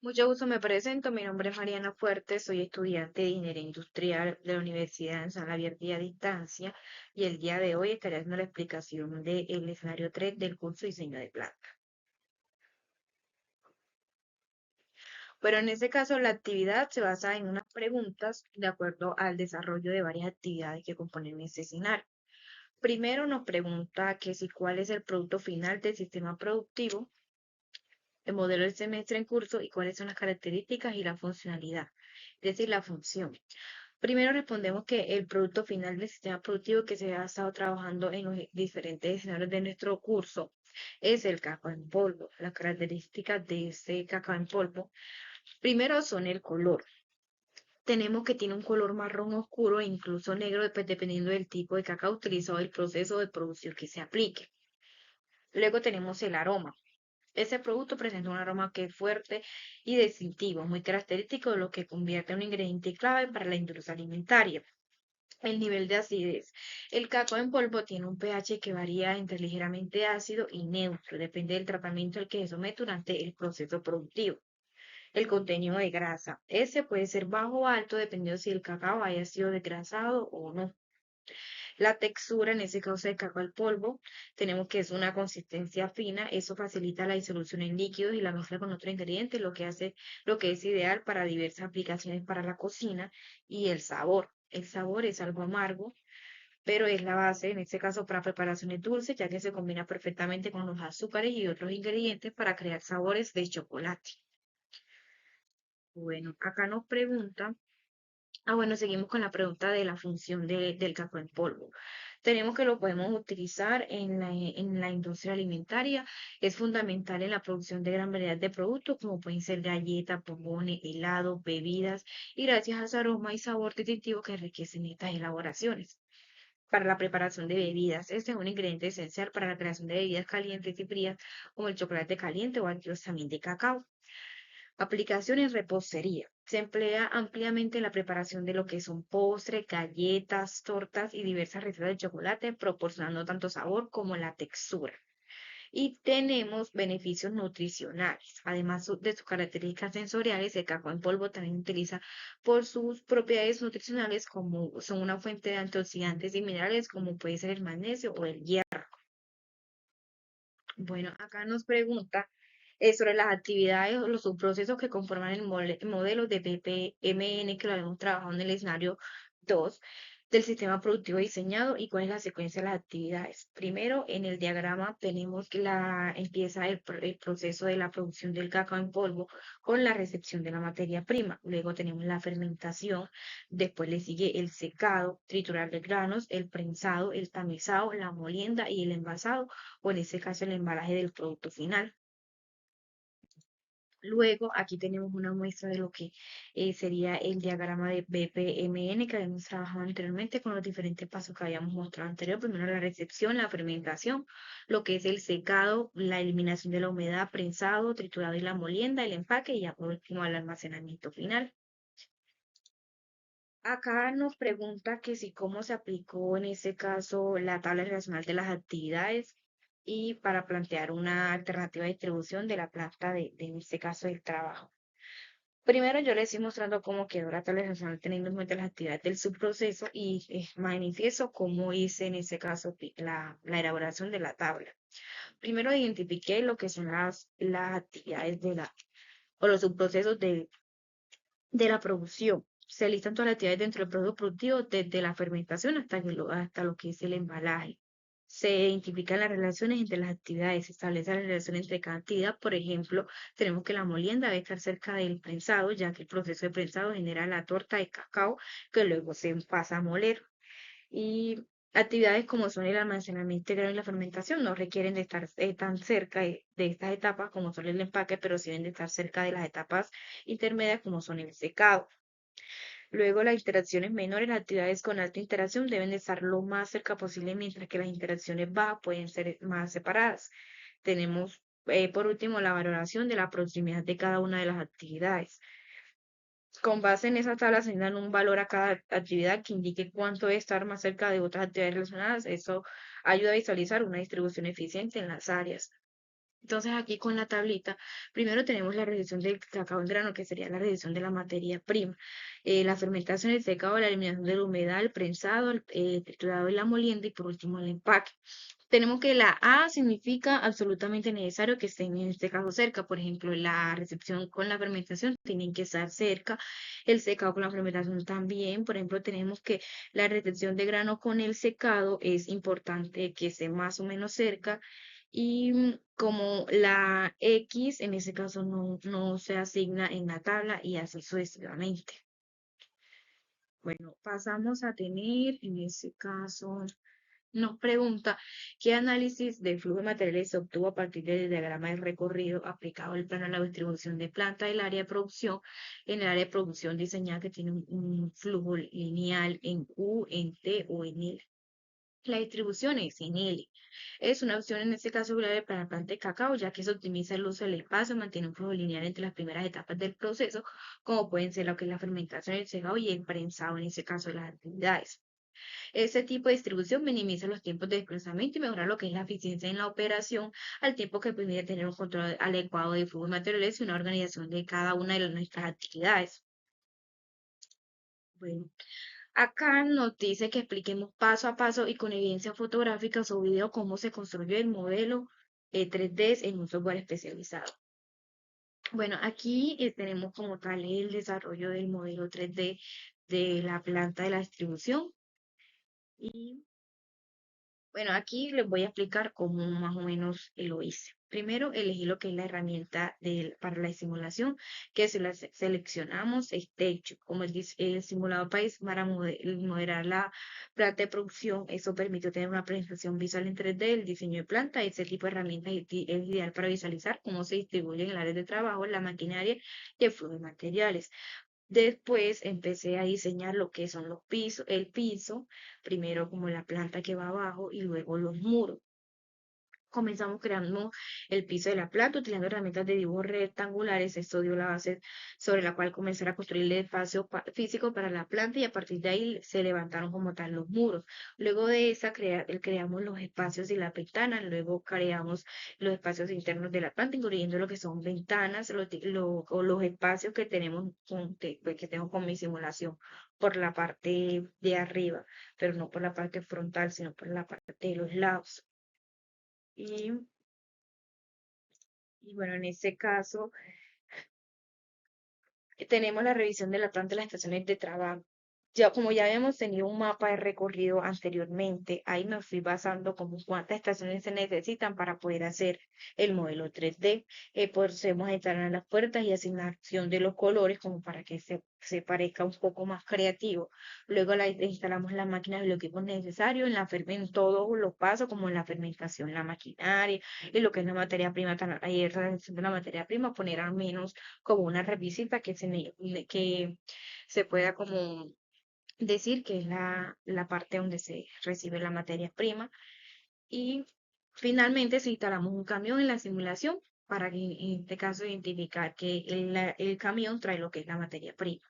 Mucho gusto, me presento. Mi nombre es Mariana Fuerte, soy estudiante de Ingeniería Industrial de la Universidad en San Javier y a Distancia y el día de hoy estaré haciendo la explicación del escenario 3 del curso Diseño de Planta. Pero en este caso la actividad se basa en unas preguntas de acuerdo al desarrollo de varias actividades que componen este escenario. Primero nos pregunta que si cuál es el producto final del sistema productivo, el modelo del semestre en curso y cuáles son las características y la funcionalidad, es decir, la función. Primero respondemos que el producto final del sistema productivo que se ha estado trabajando en los diferentes escenarios de nuestro curso es el cacao en polvo. Las características de este cacao en polvo, primero son el color. Tenemos que tiene un color marrón oscuro e incluso negro, pues, dependiendo del tipo de cacao utilizado y el proceso de producción que se aplique. Luego tenemos el aroma. Ese producto presenta un aroma que es fuerte y distintivo, muy característico de lo que convierte en un ingrediente clave para la industria alimentaria. El nivel de acidez. El cacao en polvo tiene un pH que varía entre ligeramente ácido y neutro, depende del tratamiento al que se somete durante el proceso productivo. El contenido de grasa. Ese puede ser bajo o alto dependiendo si el cacao haya sido desgrasado o no. La textura, en ese caso de cacao al polvo, tenemos que es una consistencia fina, eso facilita la disolución en líquidos y la mezcla con otros ingredientes, lo que es ideal para diversas aplicaciones para la cocina. Y el sabor. El sabor es algo amargo, pero es la base, en este caso, para preparaciones dulces, ya que se combina perfectamente con los azúcares y otros ingredientes para crear sabores de chocolate. Bueno, acá nos preguntan. Bueno, seguimos con la pregunta de la función del cacao en polvo. Tenemos que lo podemos utilizar en la industria alimentaria. Es fundamental en la producción de gran variedad de productos, como pueden ser galletas, bombones, helados, bebidas, y gracias a su aroma y sabor distintivo que enriquecen estas elaboraciones. Para la preparación de bebidas, este es un ingrediente esencial para la creación de bebidas calientes y frías, como el chocolate caliente o aquellos también de cacao. Aplicación en repostería. Se emplea ampliamente en la preparación de lo que son postres, galletas, tortas y diversas recetas de chocolate, proporcionando tanto sabor como la textura. Y tenemos beneficios nutricionales. Además de sus características sensoriales, el cacao en polvo también utiliza por sus propiedades nutricionales como son una fuente de antioxidantes y minerales como puede ser el magnesio o el hierro. Bueno, acá nos pregunta sobre las actividades o los subprocesos que conforman el modelo de BPMN que lo habíamos trabajado en el escenario 2 del sistema productivo diseñado y cuál es la secuencia de las actividades. Primero, en el diagrama tenemos que empieza el proceso de la producción del cacao en polvo con la recepción de la materia prima. Luego tenemos la fermentación, después le sigue el secado, triturar de granos, el prensado, el tamizado, la molienda y el envasado o en este caso el embalaje del producto final. Luego, aquí tenemos una muestra de lo que sería el diagrama de BPMN que habíamos trabajado anteriormente con los diferentes pasos que habíamos mostrado anterior. Primero la recepción, la fermentación, lo que es el secado, la eliminación de la humedad, prensado, triturado y la molienda, el empaque y ya por último el almacenamiento final. Acá nos pregunta que si cómo se aplicó en ese caso la tabla relacional de las actividades y para plantear una alternativa de distribución de la planta en este caso del trabajo. Primero yo les estoy mostrando cómo quedó la tabla relacional teniendo en cuenta las actividades del subproceso y manifiesto cómo hice en ese caso la elaboración de la tabla. Primero identifiqué lo que son las actividades o los subprocesos de la producción. Se listan todas las actividades dentro del producto productivo, desde la fermentación hasta lo que es el embalaje. Se identifican las relaciones entre las actividades, se establece la relación entre cada actividad. Por ejemplo, tenemos que la molienda debe estar cerca del prensado, ya que el proceso de prensado genera la torta de cacao que luego se pasa a moler. Y actividades como son el almacenamiento integral y la fermentación no requieren de estar tan cerca de estas etapas como son el empaque, pero sí deben de estar cerca de las etapas intermedias como son el secado. Luego, las interacciones menores, las actividades con alta interacción deben de estar lo más cerca posible, mientras que las interacciones bajas pueden ser más separadas. Tenemos, por último, la valoración de la proximidad de cada una de las actividades. Con base en esa tabla se dan un valor a cada actividad que indique cuánto debe estar más cerca de otras actividades relacionadas. Eso ayuda a visualizar una distribución eficiente en las áreas. Entonces aquí con la tablita, primero tenemos la reducción del cacao en grano, que sería la reducción de la materia prima, la fermentación, el secado, la eliminación de la humedad, el prensado, el triturado y la molienda, y por último el empaque. Tenemos que la A significa absolutamente necesario que estén en este caso cerca. Por ejemplo, la recepción con la fermentación tienen que estar cerca, el secado con la fermentación también. Por ejemplo, tenemos que la recepción de grano con el secado es importante que esté más o menos cerca. Y como la X en ese caso no se asigna en la tabla y así sucesivamente. Bueno, pasamos a tener en ese caso, nos pregunta qué análisis de flujo de materiales se obtuvo a partir del diagrama de recorrido aplicado al plano de la distribución de planta del área de producción. En el área de producción diseñada que tiene un flujo lineal en U, en T o en L. La distribución es en L. Es una opción en este caso clave para la planta de cacao, ya que se optimiza el uso del espacio, mantiene un flujo lineal entre las primeras etapas del proceso, como pueden ser lo que es la fermentación, el secado y el prensado, en este caso las actividades. Este tipo de distribución minimiza los tiempos de desplazamiento y mejora lo que es la eficiencia en la operación, al tiempo que permite tener un control adecuado de flujo de materiales y una organización de cada una de nuestras actividades. Bueno, acá nos dice que expliquemos paso a paso y con evidencia fotográfica o video cómo se construyó el modelo 3D en un software especializado. Bueno, aquí tenemos como tal el desarrollo del modelo 3D de la planta de la distribución. Y bueno, aquí les voy a explicar cómo más o menos lo hice. Primero, elegí lo que es la herramienta para la simulación, que si la seleccionamos es Techo, como el simulador país para moderar la planta de producción. Eso permite tener una presentación visual en 3D, el diseño de planta. Ese tipo de herramientas es ideal para visualizar cómo se distribuyen el área de trabajo, la maquinaria y el flujo de materiales. Después empecé a diseñar lo que son los pisos, el piso, primero como la planta que va abajo y luego los muros. Comenzamos creando el piso de la planta utilizando herramientas de dibujo rectangulares. Esto dio la base sobre la cual comenzar a construir el espacio físico para la planta y a partir de ahí se levantaron como tal los muros. Luego de esa creamos los espacios y las ventanas. Luego creamos los espacios internos de la planta, incluyendo lo que son ventanas o los espacios que tenemos pues, que tengo con mi simulación por la parte de arriba, pero no por la parte frontal, sino por la parte de los lados. Y Y bueno, en este caso tenemos la revisión de la planta de las estaciones de trabajo. Ya, como ya habíamos tenido un mapa de recorrido anteriormente, ahí me fui basando como cuántas estaciones se necesitan para poder hacer el modelo 3D. Podemos entrar a las puertas y asignación de los colores como para que se parezca un poco más creativo. Luego instalamos las máquinas y los equipos necesarios en todos los pasos, como en la fermentación, la maquinaria y lo que es la materia prima, ahí es la de la materia prima, poner al menos como una revisita que se pueda como decir que es la parte donde se recibe la materia prima. Y finalmente, si instalamos un camión en la simulación, para que en este caso identificar que el camión trae lo que es la materia prima.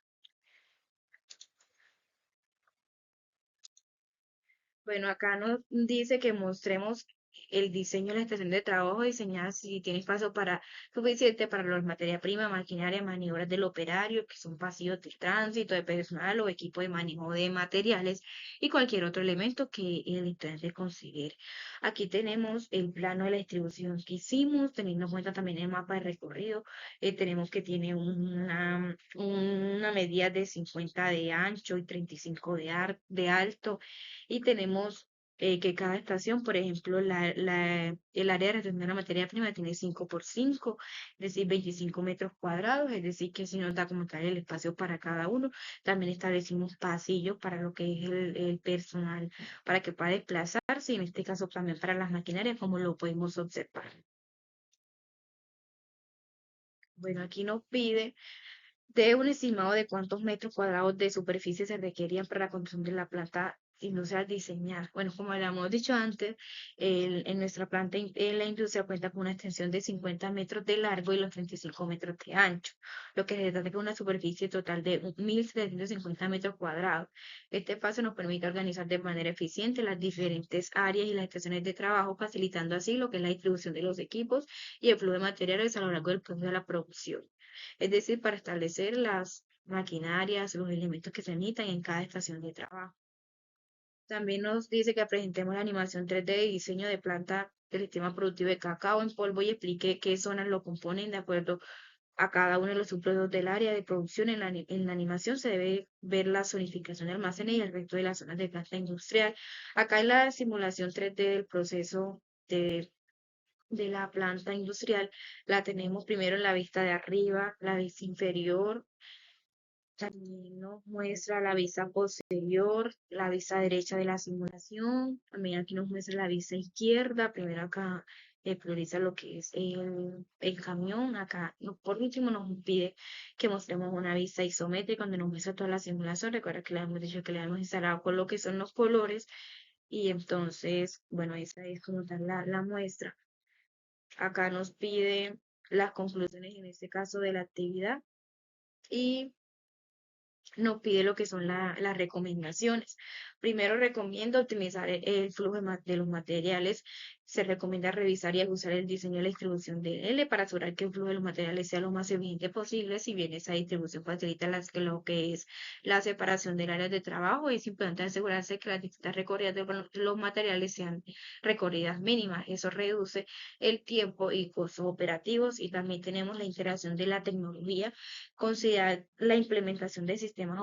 Bueno, acá nos dice que mostremos el diseño de la estación de trabajo diseñada si tiene espacio suficiente para la materia prima, maquinaria, maniobras del operario, que son pasillos de tránsito, de personal o equipo de manejo de materiales y cualquier otro elemento que el estudiante considere. Aquí tenemos el plano de la distribución que hicimos, teniendo en cuenta también el mapa de recorrido. Tenemos que tiene una medida de 50 de ancho y 35 de alto y tenemos que cada estación, por ejemplo, el área de retención de la materia prima tiene 5 por 5, es decir, 25 metros cuadrados, es decir, que si nos da como tal el espacio para cada uno. También establecimos pasillos para lo que es el personal, para que pueda desplazarse, y en este caso también para las maquinarias, como lo podemos observar. Bueno, aquí nos pide de un estimado de cuántos metros cuadrados de superficie se requerían para la construcción de la planta industrial diseñar. Bueno, como habíamos dicho antes, en nuestra planta, en la industria cuenta con una extensión de 50 metros de largo y los 35 metros de ancho, lo que se trata de una superficie total de 1.750 metros cuadrados. Este paso nos permite organizar de manera eficiente las diferentes áreas y las estaciones de trabajo, facilitando así lo que es la distribución de los equipos y el flujo de materiales a lo largo del proceso de la producción. Es decir, para establecer las maquinarias, los elementos que se necesitan en cada estación de trabajo. También nos dice que presentemos la animación 3D de diseño de planta del sistema productivo de cacao en polvo y explique qué zonas lo componen de acuerdo a cada uno de los subproductos del área de producción. En la animación se debe ver la zonificación de almacenes y el resto de las zonas de planta industrial. Acá en la simulación 3D del proceso de la planta industrial la tenemos primero en la vista de arriba, la vista inferior. También nos muestra la vista posterior, la vista derecha de la simulación. También aquí nos muestra la vista izquierda. Primero acá prioriza lo que es el camión. Acá, por último, nos pide que mostremos una vista isométrica donde nos muestra toda la simulación. Recuerda que le hemos dicho que le hemos instalado con lo que son los colores. Y entonces, bueno, esa es como tal la muestra. Acá nos pide las conclusiones, en este caso, de la actividad. Y nos pide lo que son las recomendaciones. Primero recomiendo optimizar el flujo de los materiales. Se recomienda revisar y ajustar el diseño y la distribución de L para asegurar que el flujo de los materiales sea lo más eficiente posible. Si bien esa distribución facilita lo que es la separación del área de trabajo, es importante asegurarse que las distintas recorridas de los materiales sean recorridas mínimas. Eso reduce el tiempo y costos operativos. Y también tenemos la integración de la tecnología, considerar la implementación de sistemas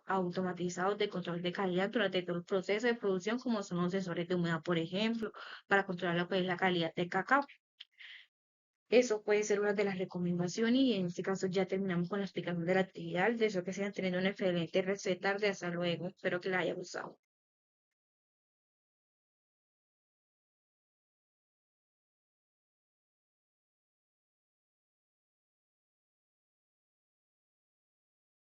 automatizados de control de calidad durante todo el proceso de producción, como son los sensores de humedad, por ejemplo, para controlar lo que es la calidad del cacao. Eso puede ser una de las recomendaciones y en este caso ya terminamos con la explicación de la actividad. Deseo que sigan teniendo una excelente receta de hasta luego. Espero que la haya gustado.